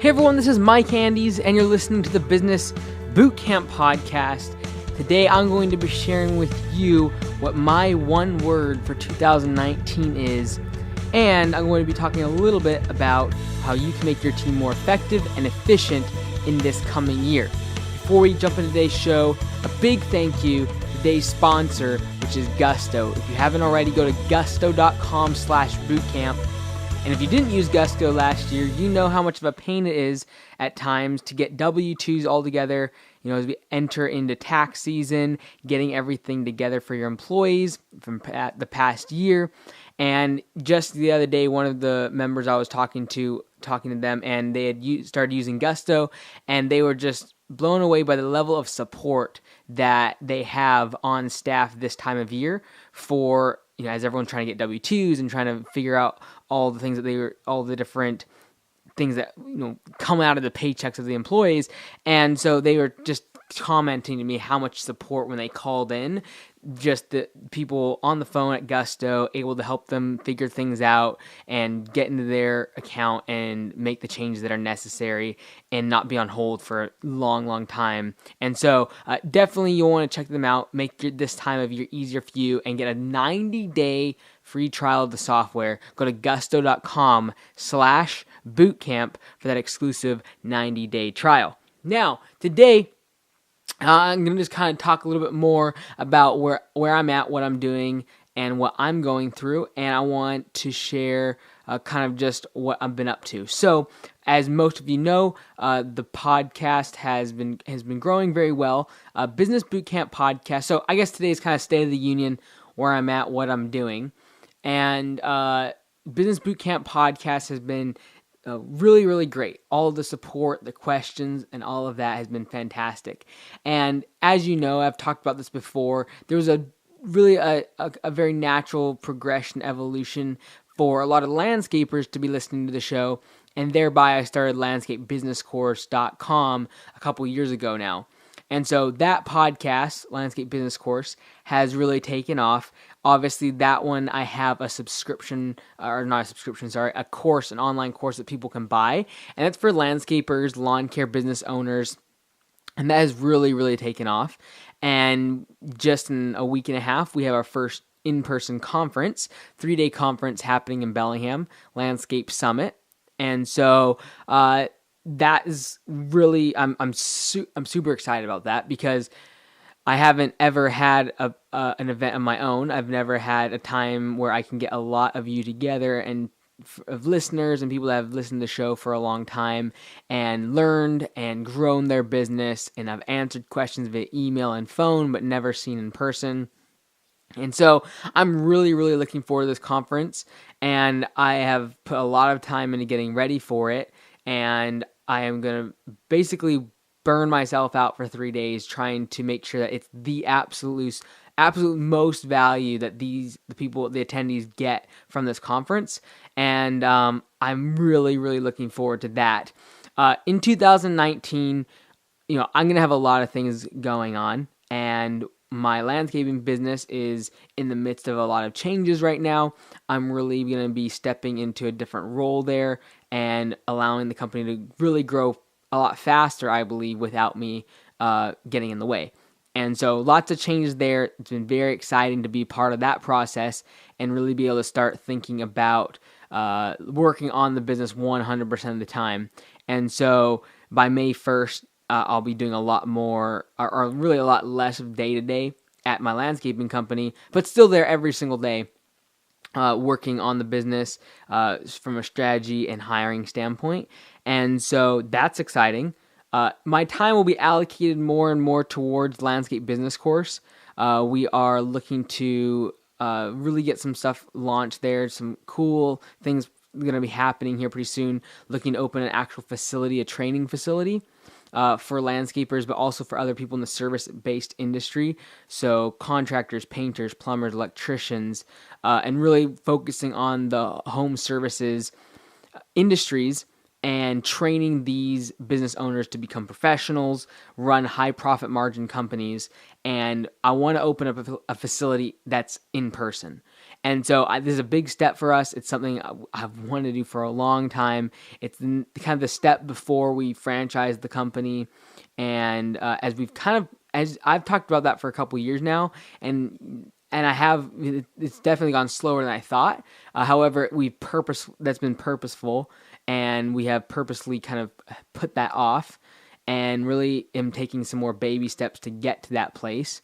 Hey everyone, this is Mike Andes, and you're listening to the Business Bootcamp Podcast. Today I'm going to be sharing with you what my one word for 2019 is, and I'm going to be talking a little bit about how you can make your team more effective and efficient in this coming year. Before we jump into today's show, a big thank you to today's sponsor, which is Gusto. If you haven't already, go to gusto.com/bootcamp. And if you didn't use Gusto last year, you know how much of a pain it is at times to get W-2s all together, as we enter into tax season, getting everything together for your employees from the past year. And just the other day, one of the members I was talking to them, and they had started using Gusto, and they were just blown away by the level of support that they have on staff this time of year for, as everyone's trying to get W-2s and trying to figure out all the things all the different things that, come out of the paychecks of the employees. And so they were just commenting to me how much support when they called in, just the people on the phone at Gusto able to help them figure things out and get into their account and make the changes that are necessary and not be on hold for a long, long time. And so definitely you'll want to check them out, make this time of year easier for you, and get a 90-day free trial of the software. Go to gusto.com/bootcamp for that exclusive 90-day trial. Now, today, I'm going to just kind of talk a little bit more about where I'm at, what I'm doing, and what I'm going through, and I want to share kind of just what I've been up to. So, as most of you know, the podcast has been growing very well. Business Bootcamp Podcast. So, I guess today is kind of State of the Union, where I'm at, what I'm doing, and Business Bootcamp Podcast has been really, really great. All of the support, the questions, and all of that has been fantastic. And as you know, I've talked about this before, there was a very natural progression, evolution for a lot of landscapers to be listening to the show, and thereby I started landscapebusinesscourse.com a couple years ago now. And so that podcast, Landscape Business Course, has really taken off. Obviously, that one I have a course, an online course that people can buy. And that's for landscapers, lawn care business owners. And that has really, really taken off. And just in a week and a half, we have our first in-person conference, 3-day conference happening in Bellingham, Landscape Summit. And so that is really, I'm super excited about that because I haven't ever had an event of my own. I've never had a time where I can get a lot of you together and of listeners and people that have listened to the show for a long time and learned and grown their business. And I've answered questions via email and phone, but never seen in person. And so I'm really, really looking forward to this conference, and I have put a lot of time into getting ready for it. And I am going to basically burn myself out for 3 days trying to make sure that it's the absolute most value that the attendees get from this conference. And I'm really, really looking forward to that. In 2019, I'm going to have a lot of things going on, and my landscaping business is in the midst of a lot of changes right now. I'm really going to be stepping into a different role there and allowing the company to really grow a lot faster, I believe, without me getting in the way. And so lots of changes there. It's been very exciting to be part of that process and really be able to start thinking about working on the business 100% of the time. And so by May 1st, I'll be doing a lot more, or really a lot less of day-to-day at my landscaping company, but still there every single day, working on the business from a strategy and hiring standpoint. And so that's exciting. My time will be allocated more and more towards Landscape Business Course. We are looking to really get some stuff launched there, some cool things going to be happening here pretty soon, looking to open an actual facility, a training facility for landscapers, but also for other people in the service-based industry. So contractors, painters, plumbers, electricians, and really focusing on the home services industries and training these business owners to become professionals, run high profit margin companies. And I want to open up a facility that's in person. And so this is a big step for us. It's something I've wanted to do for a long time. It's kind of the step before we franchise the company. And as I've talked about that for a couple of years now, and it's definitely gone slower than I thought. However, that's been purposeful, and we have purposely kind of put that off, and really am taking some more baby steps to get to that place.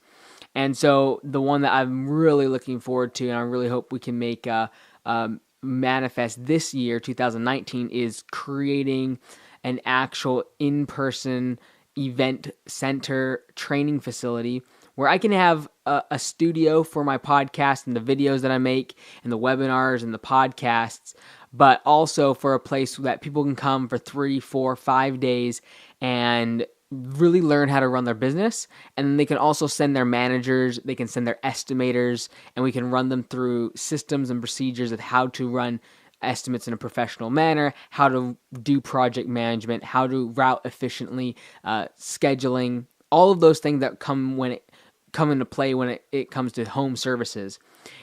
And so the one that I'm really looking forward to, and I really hope we can make manifest this year, 2019, is creating an actual in-person event center training facility where I can have a studio for my podcast and the videos that I make and the webinars and the podcasts, but also for a place that people can come for 3, 4, 5 days and really learn how to run their business. And then they can also send their managers, they can send their estimators, and we can run them through systems and procedures of how to run estimates in a professional manner, how to do project management, how to route efficiently, scheduling, all of those things that come into play when it comes to home services.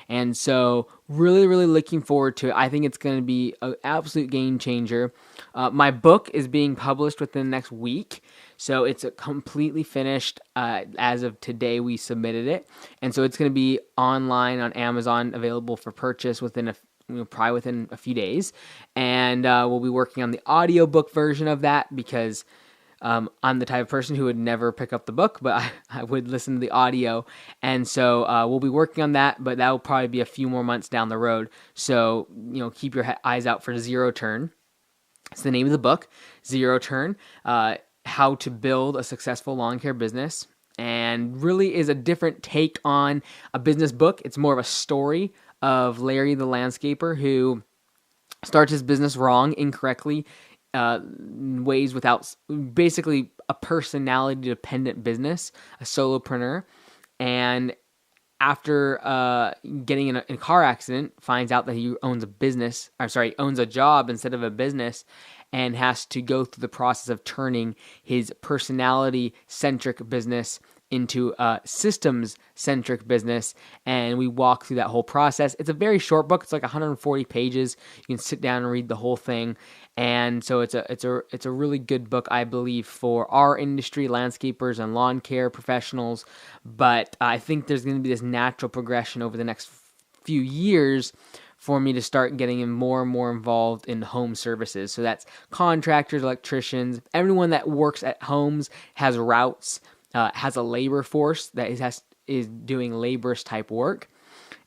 And so really, really looking forward to it. I think it's going to be an absolute game changer. My book is being published within the next week. So it's completely finished. As of today, we submitted it. And so it's going to be online on Amazon, available for purchase probably within a few days. And we'll be working on the audiobook version of that because I'm the type of person who would never pick up the book, but I would listen to the audio. And so we'll be working on that, but that will probably be a few more months down the road. So, keep your eyes out for Zero Turn. It's the name of the book, Zero Turn, How to Build a Successful Lawn Care Business. And really is a different take on a business book. It's more of a story of Larry the landscaper who starts his business wrong, incorrectly, ways without basically a personality dependent business, a solopreneur, and after getting in a car accident, finds out that he owns a job instead of a business, and has to go through the process of turning his personality centric business into a systems-centric business, and we walk through that whole process. It's a very short book. It's like 140 pages. You can sit down and read the whole thing, and so it's a really good book, I believe, for our industry, landscapers and lawn care professionals. But I think there's going to be this natural progression over the next few years for me to start getting more and more involved in home services. So that's contractors, electricians, everyone that works at homes, has routes, has a labor force that is doing laborious type work.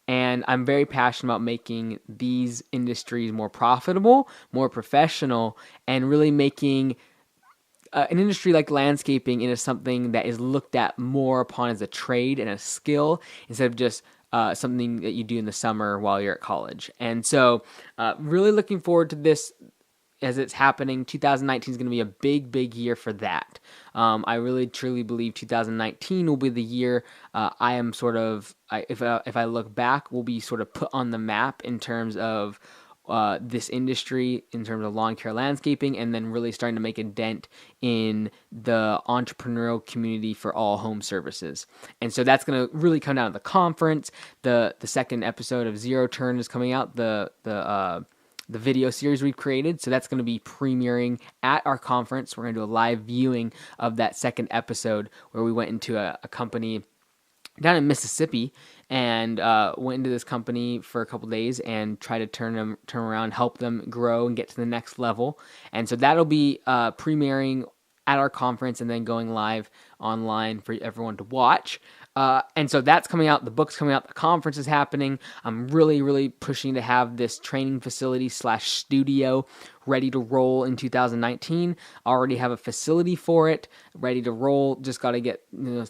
And I'm very passionate about making these industries more profitable, more professional, and really making an industry like landscaping into something that is looked at more upon as a trade and a skill instead of just something that you do in the summer while you're at college. And so really looking forward to this as it's happening. 2019 is going to be a big, big year for that. I really, truly believe 2019 will be the year I am if I look back, will be sort of put on the map in terms of this industry, in terms of lawn care landscaping, and then really starting to make a dent in the entrepreneurial community for all home services. And so that's going to really come down to the conference. The second episode of Zero Turn is coming out, the video series we've created. So that's going to be premiering at our conference. We're going to do a live viewing of that second episode where we went into a company down in Mississippi and went into this company for a couple days and try to turn around, help them grow and get to the next level. And so that'll be premiering at our conference and then going live online for everyone to watch. And so that's coming out. The book's coming out. The conference is happening. I'm really, really pushing to have this training facility / studio ready to roll in 2019. Already have a facility for it, ready to roll. Just got to get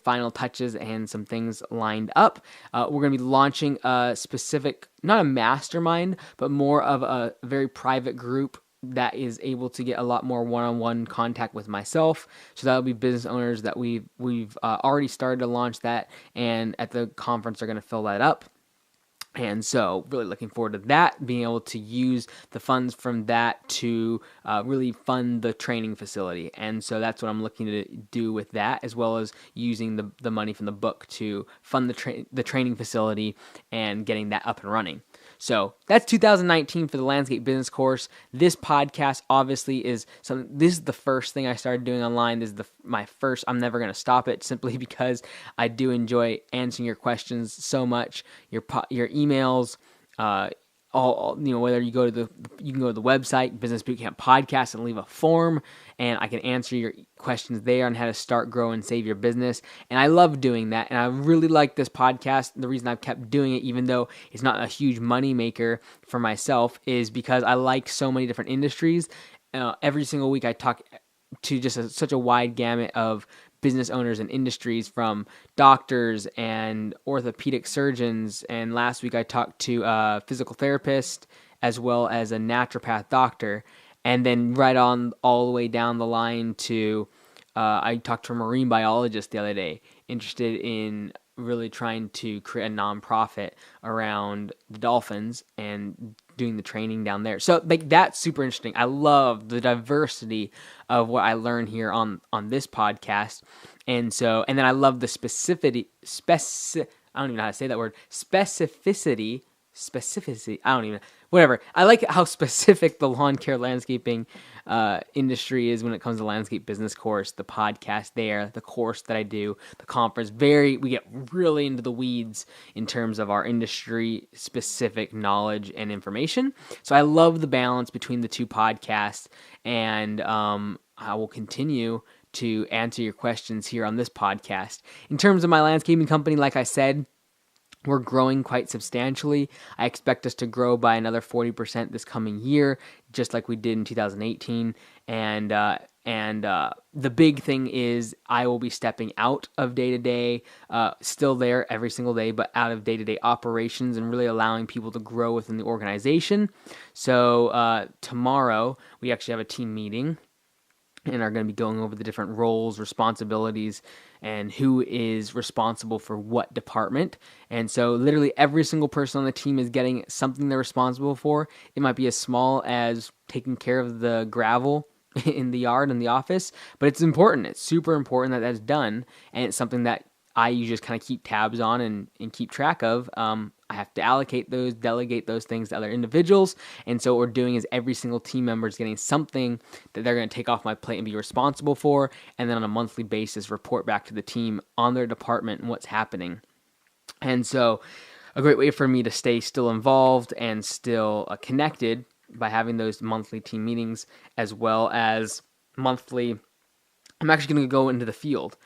final touches and some things lined up. We're going to be launching a specific, not a mastermind, but more of a very private group that is able to get a lot more one-on-one contact with myself. So that'll be business owners that we've already started to launch that, and at the conference are going to fill that up. And so really looking forward to that, being able to use the funds from that to really fund the training facility. And so that's what I'm looking to do with that, as well as using the money from the book to fund the training facility and getting that up and running. So that's 2019 for the Landscape Business Course. This podcast obviously is something. This is the first thing I started doing online. This is my first. I'm never going to stop it, simply because I do enjoy answering your questions so much. Your emails. All whether you can go to the website Business Bootcamp Podcast and leave a form, and I can answer your questions there on how to start, grow, and save your business. And I love doing that, and I really like this podcast. The reason I've kept doing it, even though it's not a huge money maker for myself, is because I like so many different industries. Every single week I talk to just such a wide gamut of business owners and industries, from doctors and orthopedic surgeons. And last week I talked to a physical therapist as well as a naturopath doctor. And then right on all the way down the line to I talked to a marine biologist the other day, interested in really trying to create a nonprofit around the dolphins and doing the training down there. So that's super interesting. I love the diversity of what I learn here on this podcast. And then I love the I don't even know how to say that word. Specificity. I don't even, whatever. I like how specific the lawn care landscaping industry is when it comes to Landscape Business Course, the podcast there, the course that I do, the conference. We get really into the weeds in terms of our industry specific knowledge and information. So I love the balance between the two podcasts, and I will continue to answer your questions here on this podcast. In terms of my landscaping company, like I said, we're growing quite substantially. I expect us to grow by another 40% this coming year, just like we did in 2018. And the big thing is I will be stepping out of day-to-day, still there every single day, but out of day-to-day operations, and really allowing people to grow within the organization. So tomorrow we actually have a team meeting and are going to be going over the different roles, responsibilities, and who is responsible for what department. And so literally every single person on the team is getting something they're responsible for. It might be as small as taking care of the gravel in the yard in the office, but it's important. It's super important that that's done, and it's something that I usually just kind of keep tabs on and keep track of. I have to allocate those, delegate those things to other individuals. And so what we're doing is every single team member is getting something that they're going to take off my plate and be responsible for, and then on a monthly basis report back to the team on their department and what's happening. And so a great way for me to stay still involved and still connected by having those monthly team meetings, as well as monthly, I'm actually going to go into the field.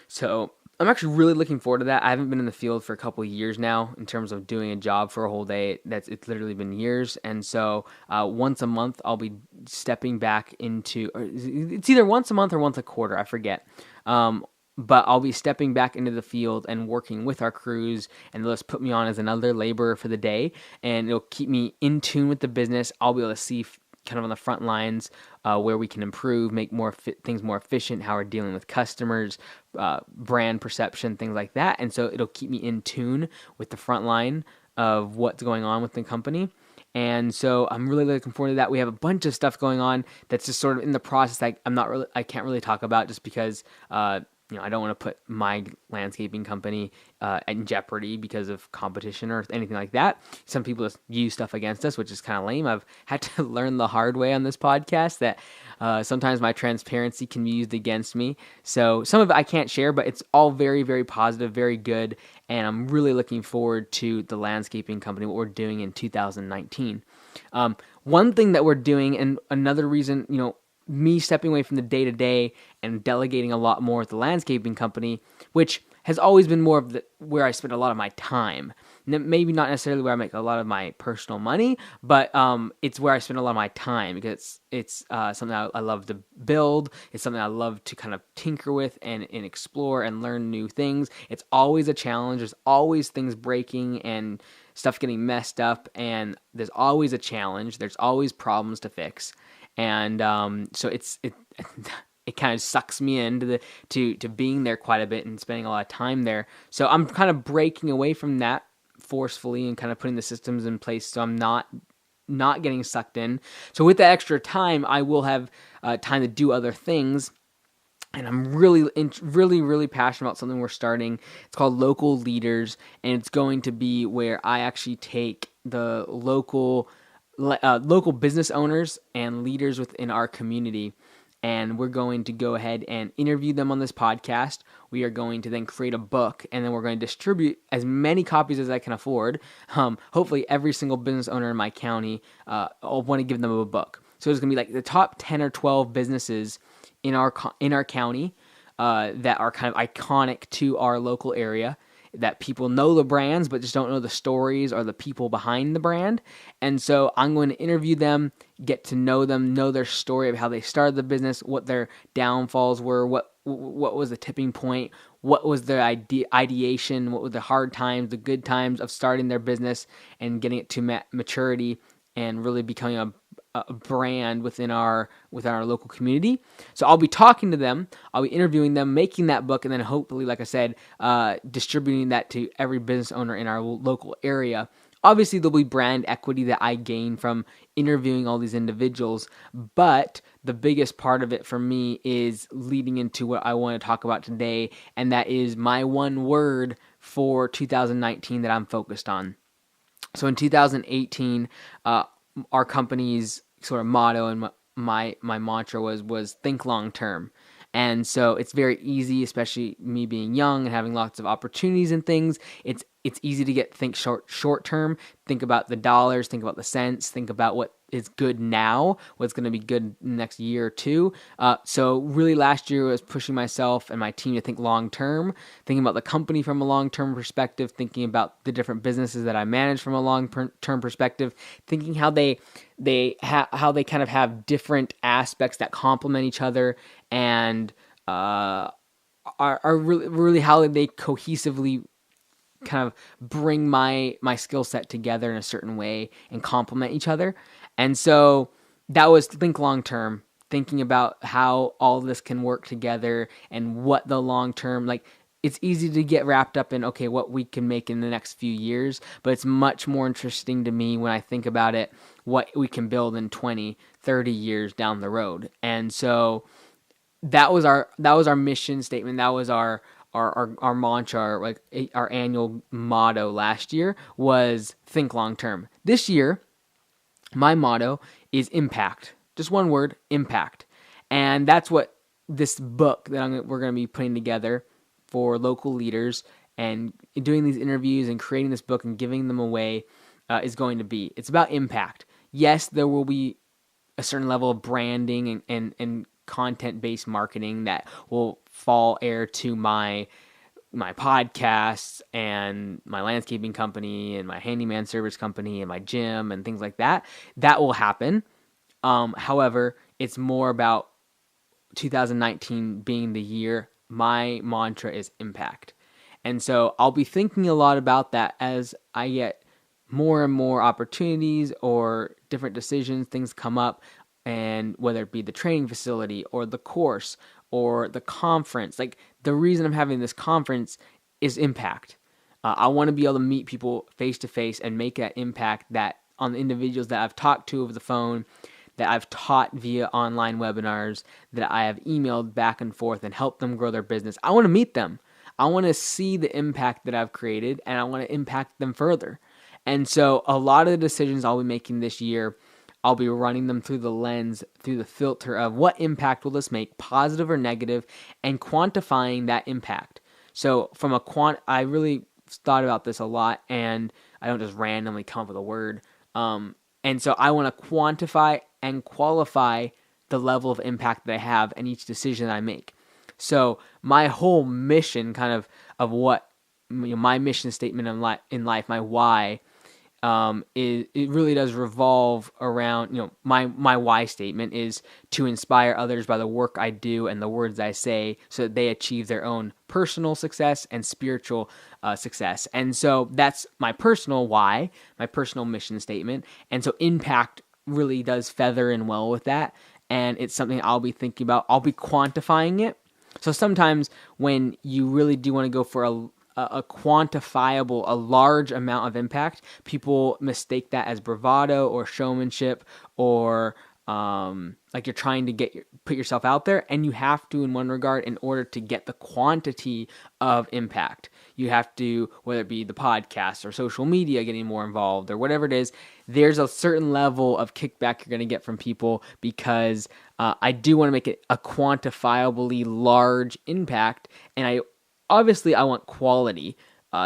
So I'm actually really looking forward to that. I haven't been in the field for a couple of years now in terms of doing a job for a whole day. It's literally been years. And so once a month, I'll be stepping back into, or it's either once a month or once a quarter, I forget. But I'll be stepping back into the field and working with our crews, and they'll just put me on as another laborer for the day, and it'll keep me in tune with the business. I'll be able to see kind of on the front lines where we can improve, make things more efficient, how we're dealing with customers, brand perception, things like that. And so it'll keep me in tune with the front line of what's going on with the company. And so I'm really looking forward to that. We have a bunch of stuff going on that's just sort of in the process. I can't really talk about, just because I don't want to put my landscaping company in jeopardy because of competition or anything like that. Some people just use stuff against us, which is kind of lame. I've had to learn the hard way on this podcast that sometimes my transparency can be used against me. So some of it I can't share, but it's all very, very positive, very good. And I'm really looking forward to the landscaping company, what we're doing in 2019. One thing that we're doing, and another reason, me stepping away from the day-to-day and delegating a lot more with the landscaping company, which has always been more of where I spend a lot of my time. Maybe not necessarily where I make a lot of my personal money, but it's where I spend a lot of my time, because it's something I love to build. It's something I love to kind of tinker with and explore and learn new things. It's always a challenge. There's always things breaking and stuff getting messed up, and there's always a challenge. There's always problems to fix. And so it kind of sucks me into to being there quite a bit and spending a lot of time there. So I'm kind of breaking away from that forcefully and kind of putting the systems in place so I'm not getting sucked in. So with that extra time, I will have time to do other things. And I'm really passionate about something we're starting. It's called Local Leaders, and it's going to be where I actually take the local business owners and leaders within our community, and we're going to go ahead and interview them on this podcast. We are going to then create a book, and then we're going to distribute as many copies as I can afford. Hopefully, every single business owner in my county, I'll want to give them a book. So it's going to be like the top 10 or 12 businesses in our county that are kind of iconic to our local area, that people know the brands but just don't know the stories or the people behind the brand. And so I'm going to interview them, get to know them, know their story of how they started the business, what their downfalls were, what was the tipping point, what was their ideation, what were the hard times, the good times of starting their business and getting it to maturity and really becoming a brand within our local community. So I'll be talking to them, I'll be interviewing them, making that book, and then hopefully, like I said, distributing that to every business owner in our local area. Obviously, there'll be brand equity that I gain from interviewing all these individuals, but the biggest part of it for me is leading into what I want to talk about today, and that is my one word for 2019 that I'm focused on. So in 2018, our company's sort of motto and my mantra was think long term. And so it's very easy, especially me being young and having lots of opportunities and things. It's easy to think short term, think about the dollars, think about the cents, think about what is good now, what's going to be good next year or two. So really last year was pushing myself and my team to think long term, thinking about the company from a long term perspective, thinking about the different businesses that I manage from a long term perspective, thinking how they kind of have different aspects that complement each other and are really how they cohesively kind of bring my skill set together in a certain way and complement each other. And so that was think long term, thinking about how all this can work together and what the long term, like it's easy to get wrapped up in, okay, what we can make in the next few years, but it's much more interesting to me when I think about it, what we can build in 20, 30 years down the road. And so that was our mission statement. That was our mantra, our annual motto last year was think long term. This year, my motto is impact. Just one word, impact. And that's what this book that we're going to be putting together for local leaders and doing these interviews and creating this book and giving them away is going to be. It's about impact. Yes, there will be a certain level of branding and content-based marketing that will fall heir to my podcasts and my landscaping company and my handyman service company and my gym and things like that. That will happen. However, it's more about 2019 being the year. My mantra is impact. And so I'll be thinking a lot about that as I get more and more opportunities or different decisions, things come up, and whether it be the training facility or the course or the conference. Like the reason I'm having this conference is impact. I want to be able to meet people face to face and make that impact that on the individuals that I've talked to over the phone, that I've taught via online webinars, that I have emailed back and forth and helped them grow their business. I want to meet them. I want to see the impact that I've created and I want to impact them further. And so a lot of the decisions I'll be making this year, I'll be running them through the lens, through the filter of what impact will this make, positive or negative, and quantifying that impact. So from I really thought about this a lot, and I don't just randomly come up with a word. And so I want to quantify and qualify the level of impact that I have in each decision that I make. So my whole mission, kind of what my mission statement in life, my why, it really does revolve around, my why statement is to inspire others by the work I do and the words I say so that they achieve their own personal success and spiritual success. And so that's my personal why, my personal mission statement. And so impact really does feather in well with that. And it's something I'll be thinking about. I'll be quantifying it. So sometimes when you really do want to go for a quantifiable, a large amount of impact, people mistake that as bravado or showmanship, or like you're trying to put yourself out there. And you have to, in one regard, in order to get the quantity of impact, you have to, whether it be the podcast or social media, getting more involved or whatever it is, there's a certain level of kickback you're going to get from people, because I do want to make it a quantifiably large impact. And I want quality.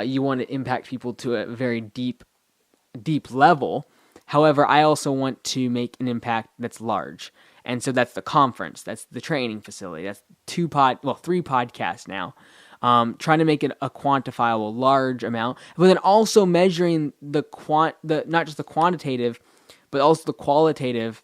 You want to impact people to a very deep level. However, I also want to make an impact that's large. And so that's the conference, that's the training facility, that's 3 podcasts now. Trying to make it a quantifiable large amount, but then also measuring the not just the quantitative, but also the qualitative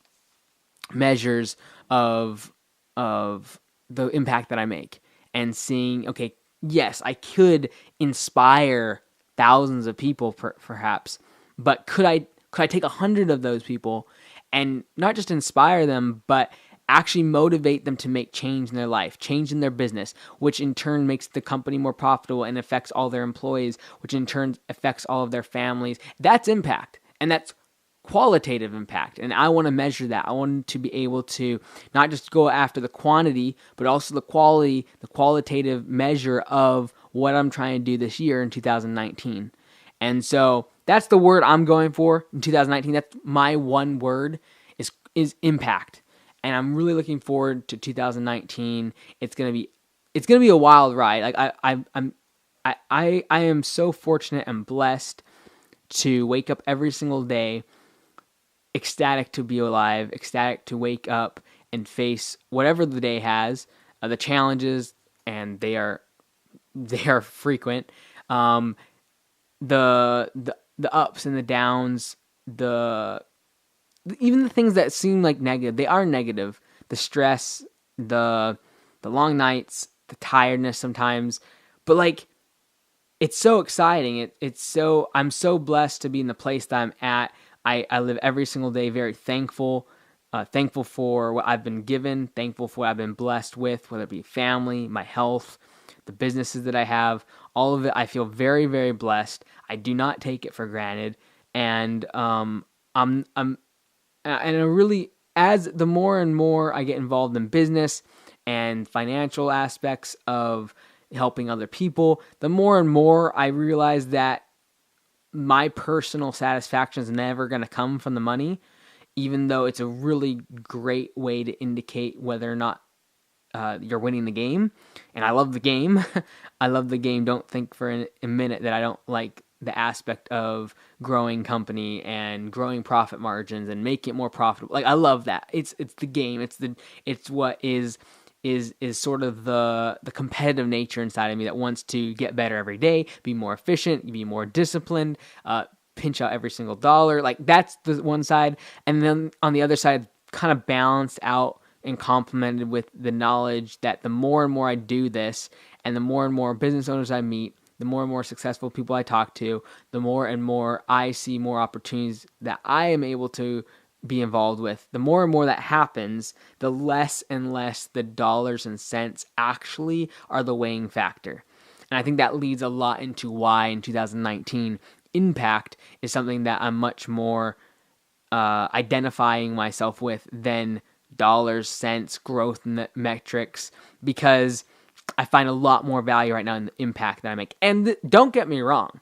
measures of the impact that I make, and seeing, okay, yes, I could inspire thousands of people perhaps, but could I take 100 of those people and not just inspire them, but actually motivate them to make change in their life, change in their business, which in turn makes the company more profitable and affects all their employees, which in turn affects all of their families. That's impact, and that's qualitative impact. And I want to measure that. I want to be able to not just go after the quantity, but also the quality, the qualitative measure of what I'm trying to do this year in 2019. And so that's the word I'm going for in 2019. That's my one word, is impact. And I'm really looking forward to 2019. It's gonna be a wild ride. Like I am so fortunate and blessed to wake up every single day ecstatic to be alive, ecstatic to wake up and face whatever the day has, the challenges, and they are frequent. The ups and the downs, even the things that seem like negative, they are negative. The stress, the long nights, the tiredness sometimes, but like, it's so exciting. I'm so blessed to be in the place that I'm at. I live every single day very thankful, thankful for what I've been given, thankful for what I've been blessed with, whether it be family, my health, the businesses that I have, all of it. I feel very, very blessed. I do not take it for granted, and I really, as the more and more I get involved in business and financial aspects of helping other people, the more and more I realize that my personal satisfaction is never going to come from the money, even though it's a really great way to indicate whether or not you're winning the game. And I love the game. I love the game. Don't think for a minute that I don't like the aspect of growing company and growing profit margins and making it more profitable. Like, I love that. It's the game. It's what is sort of the competitive nature inside of me that wants to get better every day, be more efficient, be more disciplined, pinch out every single dollar. Like, that's the one side. And then on the other side, kind of balanced out and complemented with the knowledge that the more and more I do this, and the more and more business owners I meet, the more and more successful people I talk to, the more and more I see more opportunities that I am able to be involved with. The more and more that happens, the less and less the dollars and cents actually are the weighing factor. And I think that leads a lot into why in 2019, impact is something that I'm much more identifying myself with than dollars, cents, growth metrics, because I find a lot more value right now in the impact that I make. And don't get me wrong,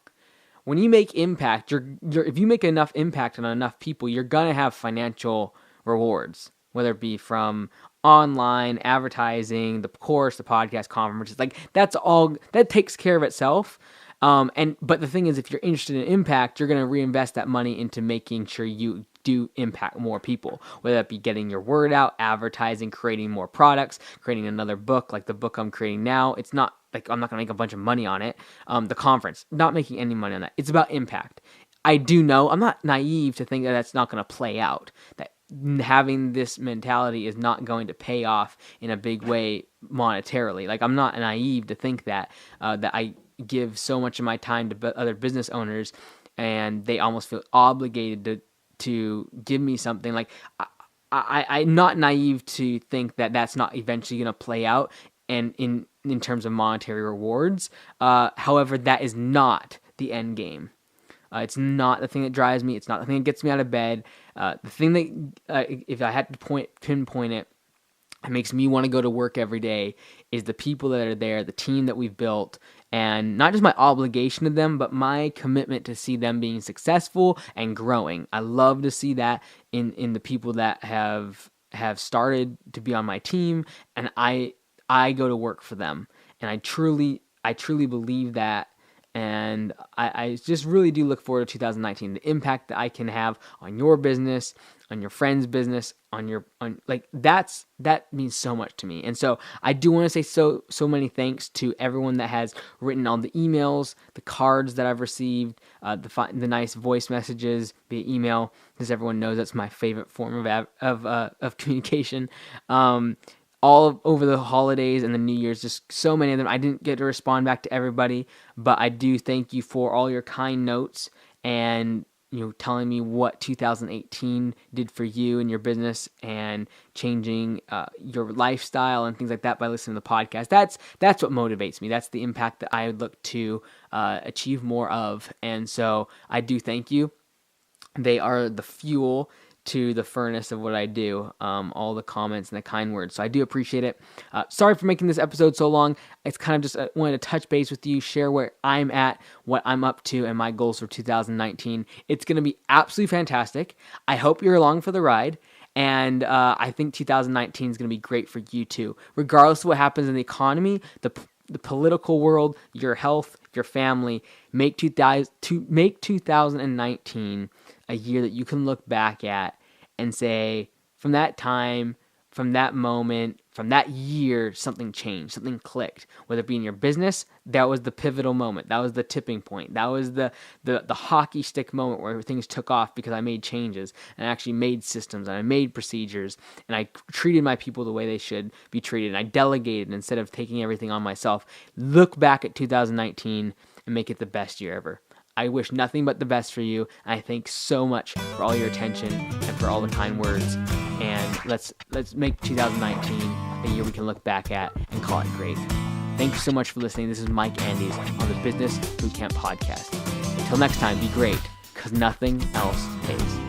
when you make impact, if you make enough impact on enough people, you're gonna have financial rewards, whether it be from online advertising, the course, the podcast, conferences. Like, that's all that takes care of itself. But the thing is, if you're interested in impact, you're gonna reinvest that money into making sure you do impact more people, whether that be getting your word out, advertising, creating more products, creating another book like the book I'm creating now. It's not like I'm not going to make a bunch of money on it. The conference, not making any money on that. It's about impact. I do know, I'm not naive to think that that's not going to play out, that having this mentality is not going to pay off in a big way monetarily. Like, I'm not naive to think that I give so much of my time to other business owners and they almost feel obligated to give me something. Like, I'm not naive to think that that's not eventually going to play out and in in terms of monetary rewards. However, that is not the end game. It's not the thing that drives me. It's not the thing that gets me out of bed. The thing that, if I had to pinpoint it, it makes me want to go to work every day is the people that are there, the team that we've built, and not just my obligation to them, but my commitment to see them being successful and growing. I love to see that in the people that have started to be on my team, and I go to work for them, and I truly believe that. And I just really do look forward to 2019, the impact that I can have on your business, on your friend's business, that means so much to me. And so I do want to say so many thanks to everyone that has written all the emails, the cards that I've received, the nice voice messages via email, because everyone knows that's my favorite form of communication. All over the holidays and the New Year's, just so many of them. I didn't get to respond back to everybody, but I do thank you for all your kind notes and telling me what 2018 did for you and your business and changing your lifestyle and things like that by listening to the podcast. That's what motivates me. That's the impact that I would look to achieve more of. And so I do thank you. They are the fuel to the furnace of what I do, all the comments and the kind words. So I do appreciate it. Sorry for making this episode so long. It's kind of just wanted to touch base with you, share where I'm at, what I'm up to, and my goals for 2019. It's going to be absolutely fantastic. I hope you're along for the ride. And I think 2019 is going to be great for you too. Regardless of what happens in the economy, the political world, your health, your family, make 2019 a year that you can look back at and say, from that time, from that moment, from that year, something changed, something clicked. Whether it be in your business, that was the pivotal moment. That was the tipping point. That was the hockey stick moment where things took off because I made changes and I actually made systems and I made procedures and I treated my people the way they should be treated. And I delegated instead of taking everything on myself. Look back at 2019 and make it the best year ever. I wish nothing but the best for you, and I thank so much for all your attention and for all the kind words. And let's make 2019 a year we can look back at and call it great. Thank you so much for listening. This is Mike Andes on the Business Bootcamp Podcast. Until next time, be great, because nothing else pays.